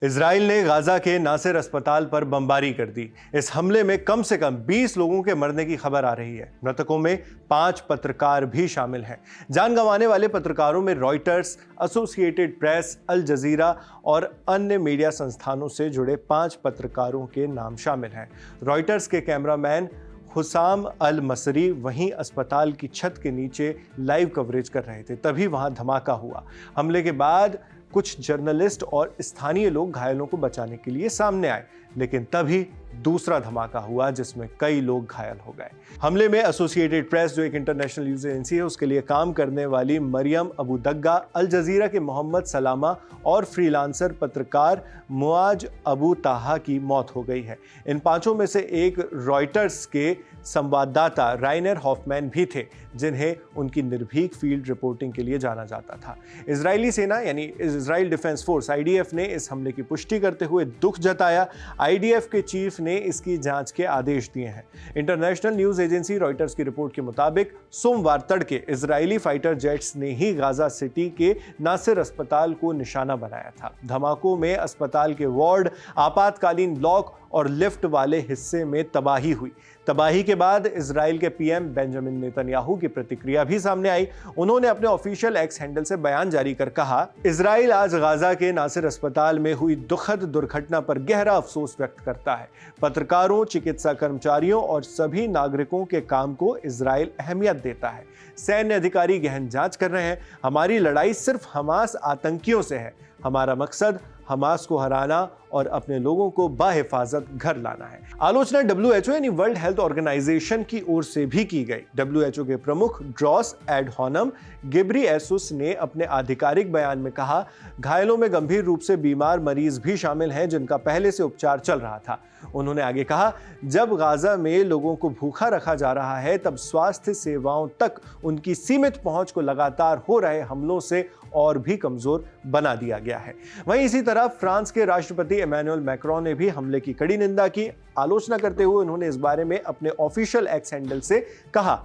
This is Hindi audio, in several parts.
इजराइल ने गाजा के नासिर अस्पताल पर बमबारी कर दी। इस हमले में कम से कम 20 लोगों के मरने की खबर आ रही है। मृतकों में 5 पत्रकार भी शामिल हैं। जान गंवाने वाले पत्रकारों में रॉयटर्स, एसोसिएटेड प्रेस, अल जजीरा और अन्य मीडिया संस्थानों से जुड़े 5 पत्रकारों के नाम शामिल हैं। रॉयटर्स के कैमरामैन हुसाम अल मसरी वहीं अस्पताल की छत के नीचे लाइव कवरेज कर रहे थे, तभी वहां धमाका हुआ। हमले के बाद कुछ जर्नलिस्ट और स्थानीय लोग घायलों को बचाने के लिए सामने आए, लेकिन तभी दूसरा धमाका हुआ जिसमें कई लोग घायल हो गए। हमले में एसोसिएटेड प्रेस, जो एक इंटरनेशनल न्यूज एजेंसी है, उसके लिए काम करने वाली मरियम अबू दग्गा, अल जजीरा के मोहम्मद सलामा और फ्रीलांसर पत्रकार मुआज अबू ताहा की मौत हो गई है। इन 5 में से एक रॉयटर्स के संवाददाता राइनर हॉफमैन भी थे, जिन्हें उनकी निर्भीक फील्ड रिपोर्टिंग के लिए जाना जाता था। इजरायली सेना यानी इजराइल डिफेंस फोर्स IDF ने इस हमले की पुष्टि करते हुए दुख जताया। IDF के चीफ ने इसकी जांच के आदेश दिए हैं। इंटरनेशनल न्यूज एजेंसी रॉयटर्स की रिपोर्ट के मुताबिक सोमवार तड़के इजरायली फाइटर जेट्स ने ही गाजा सिटी के नासिर अस्पताल को निशाना बनाया था। धमाकों में अस्पताल के वार्ड, आपातकालीन ब्लॉक और लिफ्ट वाले हिस्से में तबाही हुई। तबाही के बाद इजराइल के PM बेंजामिन नेतन्याहू की प्रतिक्रिया भी सामने आई। उन्होंने अपने ऑफिशियल एक्स हैंडल से बयान जारी कर कहा, इजराइल आज गाजा के नासिर अस्पताल में हुई दुखद दुर्घटना पर गहरा अफसोस व्यक्त करता है। पत्रकारों, चिकित्सा कर्मचारियों और सभी नागरिकों के काम को इजराइल अहमियत देता है। सैन्य अधिकारी गहन जांच कर रहे हैं। हमारी लड़ाई सिर्फ हमास आतंकियों से है। हमारा मकसद हमास को हराना और अपने लोगों को बाहिफाजत घर लाना है। आलोचना WHO यानी वर्ल्ड हेल्थ ऑर्गेनाइजेशन की ओर से भी की गई। WHO के प्रमुख ड्रॉस एडहॉनम गिब्रियेसुस ने अपने आधिकारिक बयान में कहा, घायलों में गंभीर रूप से बीमार मरीज भी शामिल हैं, जिनका पहले से उपचार चल रहा था। उन्होंने आगे कहा, जब गाजा में लोगों को भूखा रखा जा रहा है, तब स्वास्थ्य सेवाओं तक उनकी सीमित पहुंच को लगातार हो रहे हमलों से और भी कमजोर बना दिया गया है। वहीं इसी तरह फ्रांस के राष्ट्रपति इमैनुअल मैक्रोन ने भी हमले की कड़ी निंदा की। आलोचना करते हुए उन्होंने इस बारे में अपने ऑफिशियल एक्स हैंडल से कहा,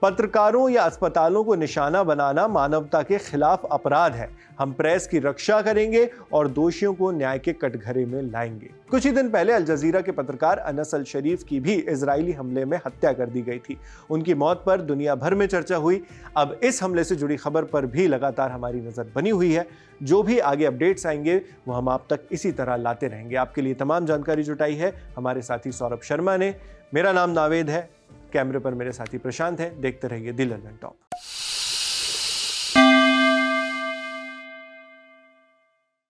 पत्रकारों या अस्पतालों को निशाना बनाना मानवता के खिलाफ अपराध है। हम प्रेस की रक्षा करेंगे और दोषियों को न्याय के कटघरे में लाएंगे। कुछ ही दिन पहले अल जजीरा के पत्रकार अनस अल शरीफ की भी इजरायली हमले में हत्या कर दी गई थी। उनकी मौत पर दुनिया भर में चर्चा हुई। अब इस हमले से जुड़ी खबर पर भी लगातार हमारी नजर बनी हुई है। जो भी आगे अपडेट्स आएंगे वो हम आप तक इसी तरह लाते रहेंगे। आपके लिए तमाम जानकारी जुटाई है हमारे साथी सौरभ शर्मा ने। मेरा नाम नावेद है, कैमरे पर मेरे साथी प्रशांत है। देखते रहिए द लंदन टॉप।